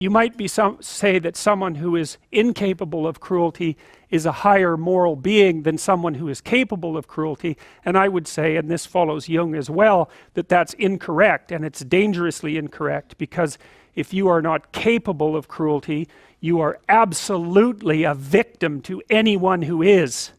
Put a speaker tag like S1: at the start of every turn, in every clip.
S1: You might say that someone who is incapable of cruelty is a higher moral being than someone who is capable of cruelty. And I would say, and this follows Jung as well, that that's incorrect, and it's dangerously incorrect, because if you are not capable of cruelty, you are absolutely a victim to anyone who is.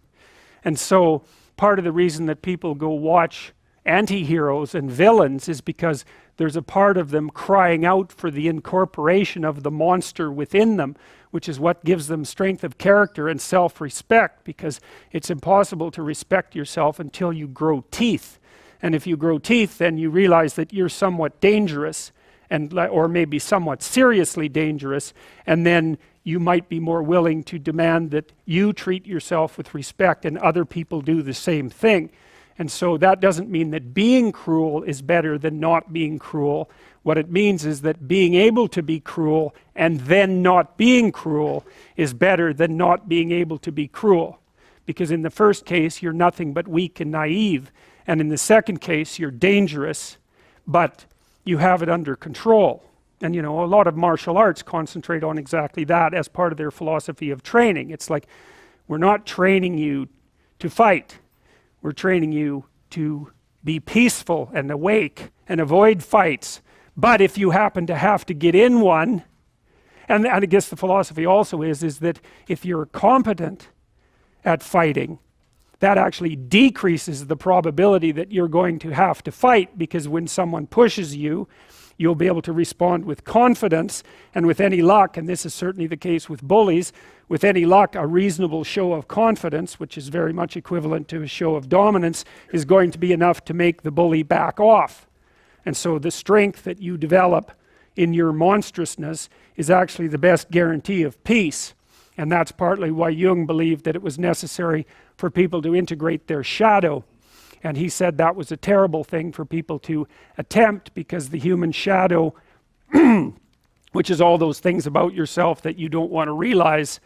S1: And so part of the reason that people go watch anti-heroes and villains is because there's a part of them crying out for the incorporation of the monster within them, which is what gives them strength of character and self-respect, because it's impossible to respect yourself until you grow teeth. And if you grow teeth, then you realize that you're somewhat dangerous, or maybe somewhat seriously dangerous, and then you might be more willing to demand that you treat yourself with respect and other people do the same thing. And so that doesn't mean that being cruel is better than not being cruel. What it means is that being able to be cruel and then not being cruel is better than not being able to be cruel. Because in the first case, you're nothing but weak and naive. And in the second case, you're dangerous, but you have it under control. And you know, a lot of martial arts concentrate on exactly that as part of their philosophy of training. It's like, we're not training you to fight. We're training you to be peaceful and awake and avoid fights. But if you happen to have to get in one, and I guess the philosophy also is that if you're competent at fighting, that actually decreases the probability that you're going to have to fight, because when someone pushes you, you'll be able to respond with confidence, and with any luck, and this is certainly the case with bullies, with any luck, a reasonable show of confidence, which is very much equivalent to a show of dominance, is going to be enough to make the bully back off. And so the strength that you develop in your monstrousness is actually the best guarantee of peace. And that's partly why Jung believed that it was necessary for people to integrate their shadow. And he said that was a terrible thing for people to attempt, because the human shadow, which is all those things about yourself that you don't want to realize,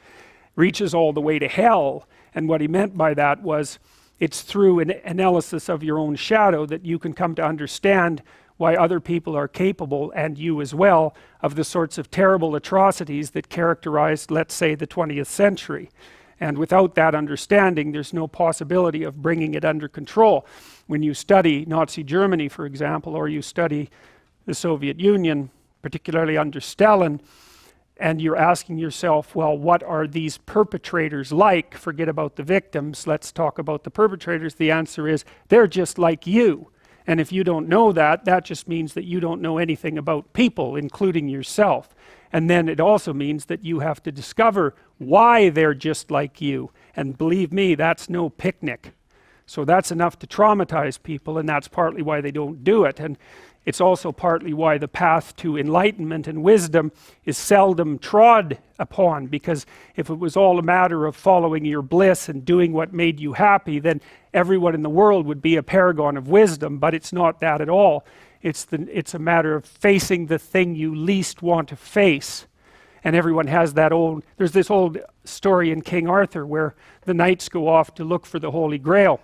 S1: reaches all the way to hell. And what he meant by that was, it's through an analysis of your own shadow that you can come to understand why other people are capable, and you as well, of the sorts of terrible atrocities that characterized, let's say, the 20th century. And without that understanding, there's no possibility of bringing it under control. When you study Nazi Germany, for example, or you study the Soviet Union, particularly under Stalin, and you're asking yourself, well, what are these perpetrators like? Forget about the victims, let's talk about the perpetrators. The answer is, they're just like you. And if you don't know that, that just means that you don't know anything about people, including yourself. And then it also means that you have to discover why they're just like you. And believe me, that's no picnic. So that's enough to traumatize people, and that's partly why they don't do it. And it's also partly why the path to enlightenment and wisdom is seldom trod upon, because if it was all a matter of following your bliss and doing what made you happy, then everyone in the world would be a paragon of wisdom. But it's not that at all. It's a matter of facing the thing you least want to face. And everyone has that there's this old story in King Arthur where the knights go off to look for the Holy Grail,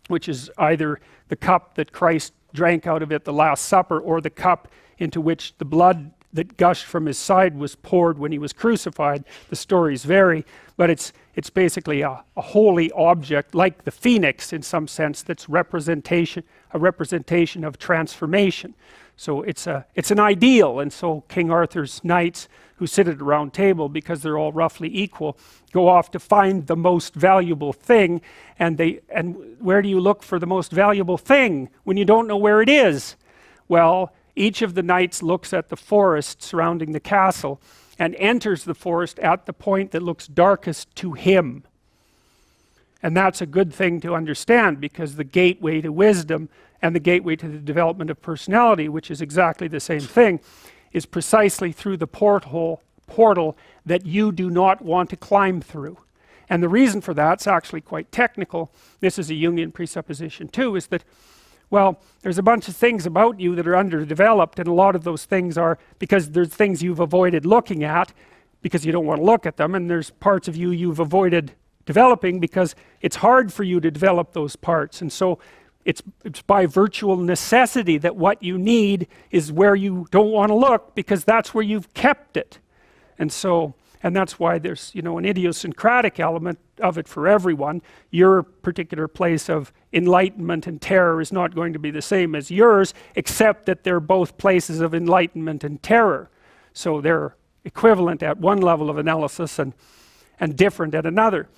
S1: which is either the cup that Christ drank out of at the Last Supper, or the cup into which the blood that gushed from his side was poured when he was crucified. The stories vary, but it's basically a holy object, like the phoenix in some sense, that's a representation of transformation. So it's an ideal. And so King Arthur's knights, who sit at a round table because they're all roughly equal, go off to find the most valuable thing. And where do you look for the most valuable thing when you don't know where it is? Well, each of the knights looks at the forest surrounding the castle and enters the forest at the point that looks darkest to him. And that's a good thing to understand, because the gateway to wisdom and the gateway to the development of personality, which is exactly the same thing, is precisely through the portal that you do not want to climb through. And the reason for that's actually quite technical. This is a Jungian presupposition too, is that, well, there's a bunch of things about you that are underdeveloped, and a lot of those things are because there's things you've avoided looking at because you don't want to look at them, and there's parts of you you've avoided developing because it's hard for you to develop those parts. And so it's by virtual necessity that what you need is where you don't want to look, because that's where you've kept it. And so, and that's why there's, you know, an idiosyncratic element of it for everyone. Your particular place of enlightenment and terror is not going to be the same as yours, except that they're both places of enlightenment and terror. So they're equivalent at one level of analysis and different at another.